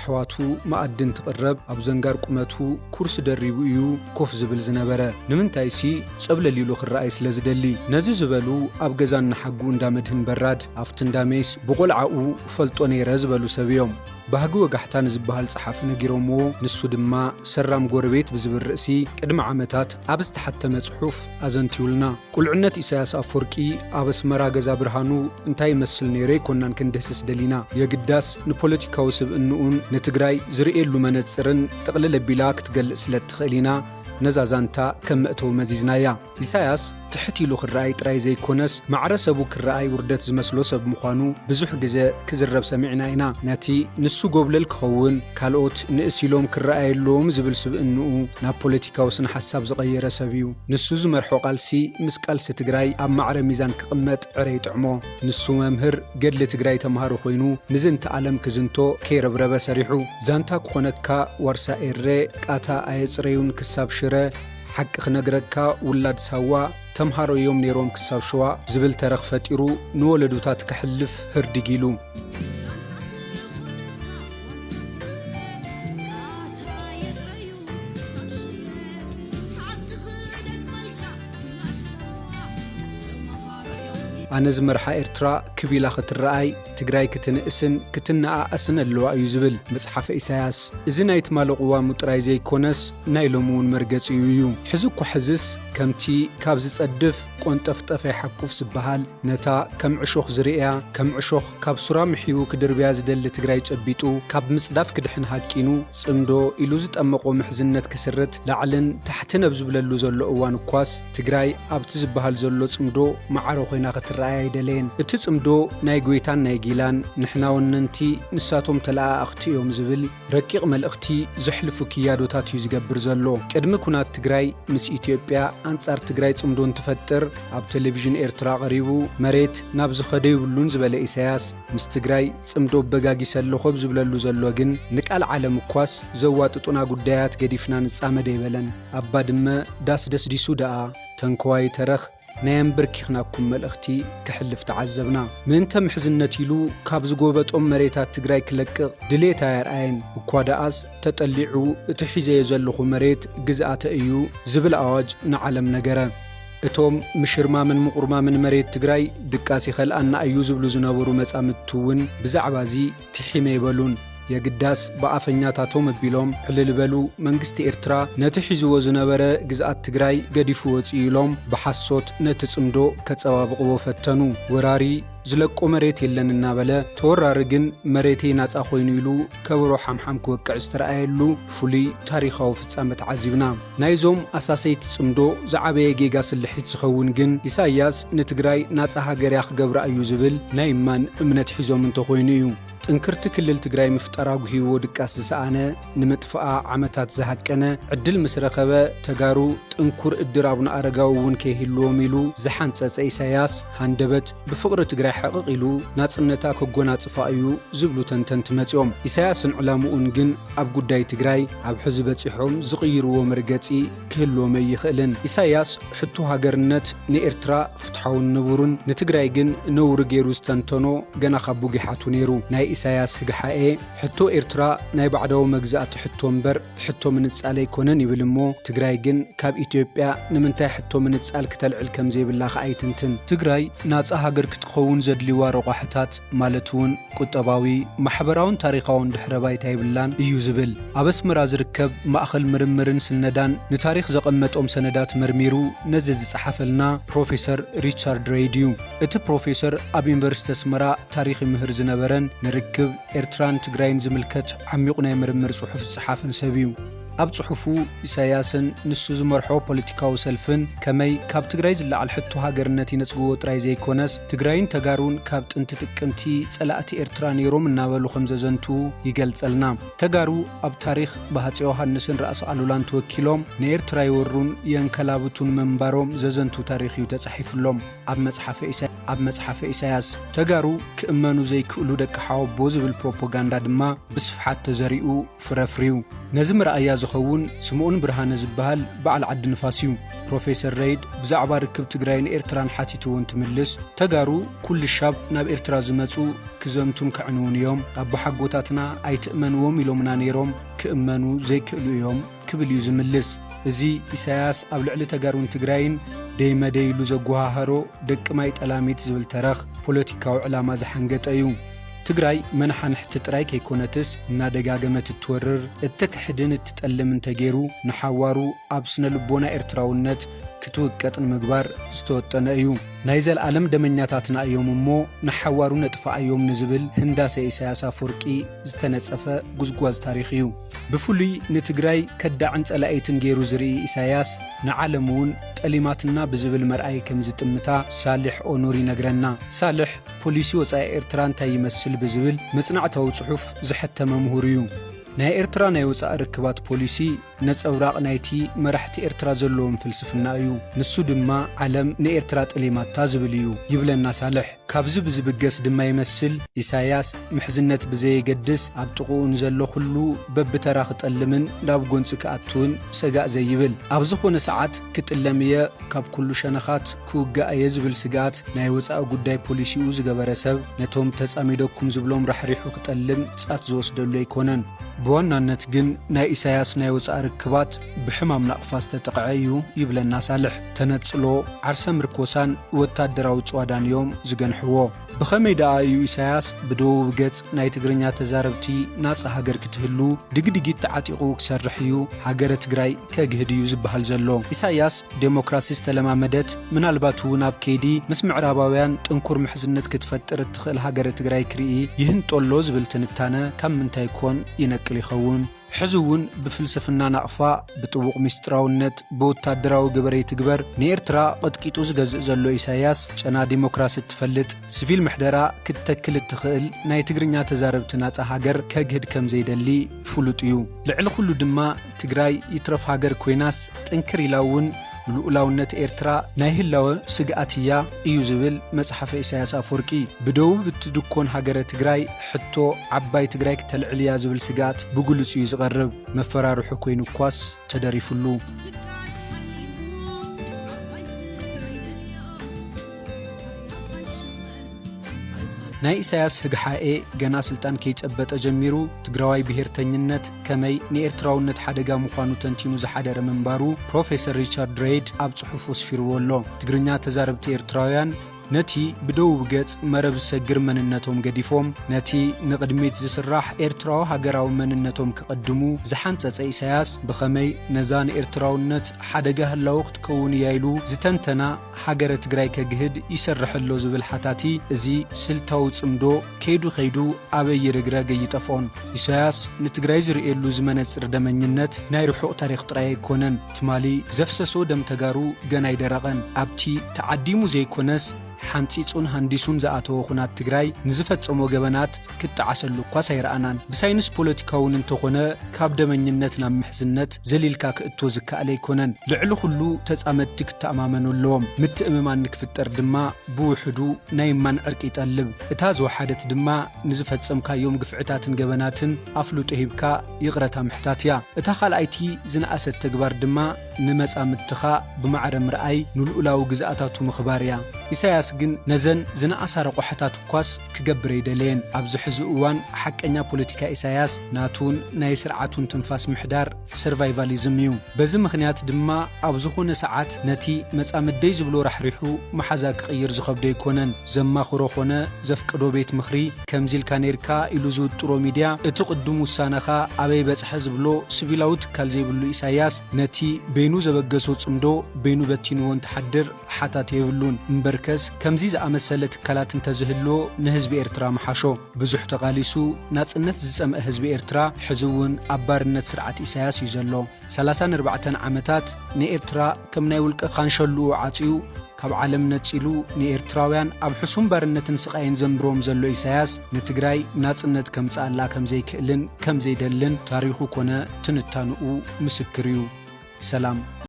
ኣሕዋቱ ማኣድን ትቕረብ ኣብ ዘንጋር ቁመቱ ኩርስ ደሪቡ እዩ ኮፍ ዝብል ዝነበረ ንምንታይሲ ጸብለሊሉ ክረኣይ ስለ ዝደሊ ነዚ ዝበሉ ኣብ ገዛ እናሓጉ እንዳመድህን በራድ ኣፍቲ እንዳሜስ ብቆልዓኡ ፈልጦ ነይረ ዝበሉ ሰብ እዮም ባህጊ ወጋሕታ ንዝበሃል ጸሓፊ ነጊሮምዎ ንሱ ድማ ሰራም ጎረቤት ብዝብል ርእሲ ቅድሚ ዓመታት ኣብ ዝተሓተመ ጽሑፍ ኣዘንቲዩልና ቁልዕነት ኢሳያስ ኣፈወርቂ ኣብ ኣስመራ ገዛ ብርሃኑ እንታይ ይመስል ነይረ ይኮናን ክንደስስ ደሊና የግዳስ ንፖለቲካዊ ስብእንኡን ንትግራይ ዝርኤሉ መነጽርን ጥቕልል ኣቢላ ክትገልጽ ስለ ትኽእል ኢና ነዛ ዛንታ ከም መእተዊ መዚዝናያ ኢሳያስ ትሕት ኢሉ ክረኣይ ጥራይ ዘይኮነስ ማዕረሰቡ ክረኣይ ውርደት ዝመስሎ ሰብ ምዃኑ ብዙሕ ግዜ ክዝረብ ሰሚዕና ኢና ነቲ ንሱ ጎብለል ክኸውን ካልኦት ንእሲሎም ክረኣየሎም ዝብል ስብእንኡ ናብ ፖለቲካዊ ስነ ሓሳብ ዝቐየረ ሰብ እዩ ንሱ ዝመርሖ ቃልሲ ምስ ቃልሲ ትግራይ ኣብ ማዕረ ሚዛን ክቕመጥ ዕረ ይጥዕሞ ንሱ መምህር ገድሊ ትግራይ ተምሃሮ ኮይኑ ንዝንተ ዓለም ክዝንቶ ከይረብረበ ሰሪሑ ዛንታ ክኾነካ ዋርሳ ኤረ ቃታ ኣየፅረዩን ክሳብ ሽረ ሓቂ ክነግረካ ውላድ ሳዋ ተምሃሮ እዮም ነይሮም ክሳብ ሸዋ ዝብል ተረኽ ፈጢሩ ንወለዱታት ክሕልፍ ህርድግ ኢሉ ኣነ ዝመርሓ ኤርትራ ክቢላ ክትረኣይ ትግራይ ክትንእስን ክትነኣኣስን ኣለዋ እዩ ዝብል መጽሓፈ ኢሳያስ እዚ ናይ ትማሊ ቕዋሙ ጥራይ ዘይኮነስ ናይ ሎሚ እውን መርገጺ እዩ ሕዚ እኳ ሕዝስ ከምቲ ካብ ዝጸድፍ ቆንጠፍጠፈ ይሓቁፍ ዝበሃል ነታ ከም ዕሾኽ ዝርእያ ከም ዕሾኽ ካብ ሱራ ምሕዩ ክድርብያ ዝደሊ ትግራይ ጸቢጡ ካብ ምጽዳፍ ክድሕን ሃቂኑ ጽምዶ ኢሉ ዝጠመቆ ምሕዝነት ክስርት ላዕልን ታሕትን ኣብ ዝብለሉ ዘሎ እዋን እኳስ ትግራይ ኣብቲ ዝበሃል ዘሎ ጽምዶ ማዕረ ኮይና ክትረኣይ ኣይደለየን እቲ ጽምዶ ናይ ጎይታን ናይ ጊላን ንሕናውነንቲ ንሳቶም ተለኣኣኽቲ እዮም ዝብል ረቂቕ መልእኽቲ ዘሕልፉ ክያዶታት እዩ ዝገብር ዘሎ ቅድሚ ኩናት ትግራይ ምስ ኢትዮጵያ ኣንጻር ትግራይ ጽምዶ እንትፈጥር ኣብ ቴሌቪዥን ኤርትራ ቀሪቡ መሬት ናብ ዝኸደ ይብሉን ዝበለ ኢሳያስ ምስ ትግራይ ጽምዶ በጋጊስ ኣለኹ ዝብለሉ ዘሎ ግን ንቃል ዓለም እኳስ ዘዋጥጡና ጉዳያት ገዲፍና ንጻመደ ይበለን ኣባ ድመ ዳስ ደስዲሱ ደኣ ተንከዋይ ተረኽ ናይ ኣንበርኪኽናኩም መልእኽቲ ክሕልፍ ተዓዘብና ምንተ ምሕዝነት ኢሉ ካብ ዝጎበጦም መሬታት ትግራይ ክለቅቕ ድሌታ የርኣየን እኳ ደኣስ ተጠሊዑ እቲ ሒዘዮ ዘለኹ መሬት ግዝኣተ እዩ ዝብል ኣዋጅ ንዓለም ነገረ እቶም ምሽርማምን ምቁርማምን መሬት ትግራይ ድቃሲ ኸልኣና እዩ ዝብሉ ዝነበሩ መጻምድቱውን ብዛዕባ እዚ ትሒመ ይበሉን የግዳስ በኣፈኛታቶም ኣቢሎም ሕልልበሉ መንግስቲ ኤርትራ ነቲ ሒዝዎ ዝነበረ ግዝኣት ትግራይ ገዲፉ ወፂኡ ኢሎም ብሓሶት ነቲ ጽምዶ ከጸባብቕዎ ፈተኑ ወራሪ ዝለቆ መሬት የለን እናበለ ተወራሪ ግን መሬቴ ናጻ ኮይኑ ኢሉ ከብሮ ሓምሓም ክወቅዕ ዝተረኣየሉ ፍሉይ ታሪኻዊ ፍጻመ ተዓዚብና ናይዞም ኣሳሰይቲ ጽምዶ ዝዓበየ ጌጋ ስልሒት ዝኸውን ግን ኢሳያስ ንትግራይ ናጻ ሃገር ክገብራ እዩ ዝብል ናይ እማን እምነት ሒዞም እንተኾይኑ እዩ ጥንክርቲ ክልል ትግራይ ምፍጠራ ጉሂዎ ድቃስ ዝሰኣነ ንምጥፍኣ ዓመታት ዝሃቀነ ዕድል ምስ ረኸበ ተጋሩ ጥንኩር እድር ኣቡነ ኣረጋዊ እውን ከይህልዎም ኢሉ ዝሓንጸጸ ኢሳያስ ሃንደበት ብፍቕሪ ትግራይ ሕቕቕ ኢሉ ናጽነታ ክጎናጽፋ እዩ ዝብሉ ተንተንቲ መጺኦም ኢሳያስን ዕላምኡን ግን ኣብ ጉዳይ ትግራይ ኣብ ሕዚ በጺሖም ዝቕይርዎ መርገጺ ክህልዎም ኣይኽእልን ኢሳያስ ሕቱ ሃገርነት ንኤርትራ ፍትሓውን ንቡርን ንትግራይ ግን ነውሪ ገይሩ ዝተንተኖ ገና ካብ ቡጊሓቱ ነይሩ ናይ ኢሳያስ ህግሓኤ ሕቶ ኤርትራ ናይ ባዕዳዊ መግዛእቲ ሕቶ እምበር ሕቶ ምንጻል ኣይኮነን ይብል እሞ ትግራይ ግን ካብ ኢትዮጵያ ንምንታይ ሕቶ ምንጻል ክተልዕል ከም ዘይብላ ከኣይትንትን ትግራይ ናጻ ሃገር ክትኸውን ዘድልይዋ ረቋሕታት ማለት እውን ቁጠባዊ ማሕበራውን ታሪኻውን ድሕረ ባይታ ይብላን እዩ ዝብል ኣብ ኣስመራ ዝርከብ ማእኸል ምርምርን ስነዳን ንታሪኽ ዘቐመጦም ሰነዳት መርሚሩ ነዚ ዝጸሓፈልና ፕሮፌሰር ሪቻርድ ሬድ እዩ እቲ ፕሮፌሰር ኣብ ዩኒቨርሲቲ ኣስመራ ታሪኽ ይምህር ዝነበረን ንርክብ ኤርትራን ትግራይን ዝምልከት ዓሚቑ ናይ ምርምር ጽሑፍ ዝጸሓፈን ሰብ እዩ ኣብ ጽሑፉ ኢሳያስን ንሱ ዝመርሖ ፖለቲካዊ ሰልፍን ከመይ ካብ ትግራይ ዝለዓል ሕቶ ሃገርነት ይነጽግዎ ጥራይ ዘይኮነስ ትግራይን ተጋሩን ካብ ጥንቲ ጥቅምቲ ጸላእቲ ኤርትራ ነይሮም እናበሉ ከም ዘዘንቱ ይገልጸልና ተጋሩ ኣብ ታሪኽ ብሃፄ ዮሃንስን ራእሲ ኣሉላን ተወኪሎም ንኤርትራ ይወሩን የንከላብቱን መንባሮም ዘዘንቱ ታሪኽ እዩ ተጻሒፉሎም ኣብ መጽሓፈ ኢሳያስ ተጋሩ ክእመኑ ዘይክእሉ ደቂ ሓወቦ ዝብል ፕሮፓጋንዳ ድማ ብስፍሓት ተዘሪኡ ፍረፍሪዩ ነዚ ምርኣያ ዝኸውን ስምዖን ብርሃነ ዝበሃል በዓል ዓዲ ንፋስ እዩ ፕሮፌሰር ሬይድ ብዛዕባ ርክብ ትግራይን ኤርትራን ሓቲትዎ እንትምልስ ተጋሩ ኩሉ ሻብ ናብ ኤርትራ ዝመጹ ክዘምቱን ክዕንውን እዮም ኣቦ ሓጎታትና ኣይትእመንዎም ኢሎምና ነይሮም ክእመኑ ዘይክእሉ እዮም ክብል እዩ ዝምልስ እዚ ኢሳያስ ኣብ ልዕሊ ተጋሩን ትግራይን ደይመደይሉ ዘጓሃሮ ደቂ ማይ ጠላሚት ዝብል ተረኽ ፖለቲካዊ ዕላማ ዝሓንገጠ እዩ ትግራይ መናሓንሕቲ ጥራይ ከይኮነትስ እናደጋገመት እትወርር እትክሕድን እትጠልምን ተገይሩ ንሓዋሩ ኣብ ስነ ልቦና ኤርትራውነት ክትውቀጥን ምግባር ዝተወጠነ እዩ ናይ ዘለዓለም ደመኛታትና እዮም እሞ ንሓዋሩ ነጥፋእዮም ንዝብል ህንዳሴ ኢሳያስ አፈወርቂ ዝተነጸፈ ጉዝጓዝ ታሪኽ እዩ ብፍሉይ ንትግራይ ከዳዕን ጸላኢትን ገይሩ ዝርኢ ኢሳያስ ንዓለም እውን ጠሊማትና ብዝብል መርኣይ ከም ዝጥምታ ሳልሕ ኦኖር ይነግረና ሳልሕ ፖሊሲ ወጻኢ ኤርትራ እንታይ ይመስል ብዝብል መጽናዕታዊ ጽሑፍ ዝሕተመ ምሁር እዩ ናይ ኤርትራ ናይ ወጻኢ ርክባት ፖሊሲ ነጸብራቕ ናይቲ መራሕቲ ኤርትራ ዘለዎም ፍልስፍና እዩ ንሱ ድማ ዓለም ንኤርትራ ጠሊማታ ዝብል እዩ ይብለና ሳልሕ ካብዚ ብዝብገስ ድማ ይመስል ኢሳያስ ምሕዝነት ብዘየገድስ ኣብ ጥቑኡን ዘሎ ኩሉ በብተራ ክጠልምን ናብ ጎንፂ ክኣትውን ሰጋእ ዘይብል ኣብ ዝኾነ ሰዓት ክጥለምየ ካብ ኩሉ ሸነኻት ክውጋእየ ዝብል ስጋት ናይ ወጻኢ ጉዳይ ፖሊሲኡ ዝገበረ ሰብ ነቶም ተጻሚደኩም ዝብሎም ራሕሪሑ ክጠልም ጻት ዝወስደሉ ኣይኮነን ብዋናነት ግን ናይ ኢሳያስ ናይ ወጻኢ ርክባት ብሕማም ናቕፋ ዝተጠቕዐ እዩ ይብለና ሳልሕ ተነጽሎ ዓርሰ ምርኮሳን ወታደራዊ ጽዋዳን እዮም ዝገንሕዎ ብኸመይ ደኣ እዩ ኢሳያስ ብደቡብ ገጽ ናይ ትግርኛ ተዛረብቲ ናጻ ሃገር ክትህሉ ድግድጊት ተዓጢቑ ክሰርሕ እዩ ሃገረ ትግራይ ከግህድ እዩ ዝበሃል ዘሎ ኢሳያስ ዴሞክራሲ ዝተለማመደት ምናልባት እውን ኣብ ከይዲ ምስ ምዕራባውያን ጥንኩር ምሕዝነት ክትፈጥር እትኽእል ሃገረ ትግራይ ክርኢ ይህንጦሎ ዝብል ትንታነ ካብ ምንታይ ኮን ይነቅል ይኸውን ሕዚ እውን ብፍልስፍና ናቕፋ ብጥቡቕ ምስጢራውነት ብወታደራዊ ግበረይ ትግበር ንኤርትራ ቀጥቂጡ ዝገዝእ ዘሎ ኢሳያስ ጨና ዲሞክራሲ እትፈልጥ ሲቪል ምሕደራ ክትተክል እትኽእል ናይ ትግርኛ ተዛረብቲ ናጻ ሃገር ከግህድ ከም ዘይደሊ ፍሉጥ እዩ ልዕሊ ኩሉ ድማ ትግራይ ይትረፍ ሃገር ኮይናስ ጥንክር ኢላ እውን ልኡላውነት ኤርትራ ናይ ህላወ ስግኣትያ እዩ ዝብል መጽሓፈ ኢሳያስ አፈወርቂ ብደቡብ እትድኮን ሃገረ ትግራይ ሕቶ ዓባይ ትግራይ ክተልዕልያ ዝብል ስጋት ብግልጽ እዩ ዝቐርብ መፈራርሑ ኮይኑ እኳስ ተደሪፉሉ ናይ ኢሳያስ ህግሓኤ ገና ስልጣን ከይጨበጠ ጀሚሩ ትግራዋይ ብሄርተኝነት ከመይ ንኤርትራውነት ሓደጋ ምዃኑ ተንቲኑ ዝሓደረ መንባሩ ፕሮፌሰር ሪቻርድ ሬይድ ኣብ ጽሑፉ ስፊርዎ ኣሎ ትግርኛ ተዛረብቲ ኤርትራውያን ነቲ ብደቡብ ገጽ መረብ ዝሰግር መንነቶም ገዲፎም ነቲ ንቕድሚት ዝስራሕ ኤርትራዊ ሃገራዊ መንነቶም ክቐድሙ ዝሓንጸጸ ኢሳያስ ብኸመይ ነዛ ንኤርትራውነት ሓደጋ ህላዊ ክትከውን እያ ኢሉ ዝተንተና ሃገረ ትግራይ ከግህድ ይሰርሐሎ ዝብል ሓታቲ እዚ ስልታዊ ጽምዶ ከይዱ ኣበይ ርግረግ ይጠፍኦን ኢሳያስ ንትግራይ ዝርእየሉ ዝመነጽር ደመኝነት ናይ ርሑቕ ታሪኽ ጥራይ ኣይኮነን ትማሊ ዘፍሰሶ ደም ተጋሩ ገና ይደረቐን ኣብቲ ተዓዲሙ ዘይኮነስ ሓንፂጹን ሃንዲሱን ዝኣተወ ኹናት ትግራይ ንዝፈጸሞ ገበናት ክትዓሰሉ እኳ ሳይረኣናን ብሳይንስ ፖለቲካውን እንተኾነ ካብ ደመኝነት ናብ ምሕዝነት ዘሊልካ ክእቶ ዝከኣለ ኣይኮነን ልዕሊ ኩሉ ተጻመድቲ ክትኣማመነለዎም ምትእምማን ንክፍጠር ድማ ብውሕዱ ናይ ማን ዕርቂ ይጠልብ እታ ዝወሓደት ድማ ንዝፈጸምካዮም ግፍዕታትን ገበናትን ኣፍሉጦ ሂብካ ይቕረታ ምሕታት እያ እታ ካልኣይቲ ዝነኣሰት ተግባር ድማ ንመጻምድትኻ ብማዕረ ምርኣይ ንልኡላዊ ግዝኣታቱ ምኽባር እያ ኢሳያስ ግን ነዘን ዝነኣሳረ ቆሕታት እኳስ ክገብር ይደለየን ኣብዚ ሕዚ እዋን ሓቀኛ ፖለቲካ ኢሳያስ ናቱን ናይ ስርዓቱን ትንፋስ ምሕዳር ሰርቫይቫሊዝም እዩ በዚ ምኽንያት ድማ ኣብ ዝኾነ ሰዓት ነቲ መጻምደይ ዝብሎ ራሕሪሑ መሓዛ ክቕይር ዝኸብዶ ኣይኮነን ዘማኽሮ ኾነ ዘፍቅዶ ቤት ምኽሪ ከምዚልካ ነርካ ኢሉ ዝውጥሮ ሚድያ እቲ ቅድም ውሳነኻ ኣበይ በጽሐ ዝብሎ ሲቪላዊ ትካል ዘይብሉ ኢሳያስ ነቲ በይኑ ዘበገሶ ጽምዶ በይኑ በቲንዎን ተሓድር ሓታት የብሉን እምበርከስ ከምዚ ዝኣመሰለ ትካላት እንተዝህሎ ንህዝቢ ኤርትራ መሓሾ ብዙሕ ተቓሊሱ ናጽነት ዝጸምአ ህዝቢ ኤርትራ ሕዚ እውን ኣብ ባርነት ስርዓት ኢሳያስ እዩ ዘሎ 34 ዓመታት ንኤርትራ ከም ናይ ውልቀ ኻንሸልኡ ዓጺኡ ካብ ዓለም ነጺሉ ንኤርትራውያን ኣብ ሕሱም ባርነትን ስቃይን ዘንብሮም ዘሎ ኢሳያስ ንትግራይ ናጽነት ከምጻላ ከም ዘይክእልን ከም ዘይደልን ታሪኹ ኮነ ትንታንኡ ምስክር እዩ ሰላም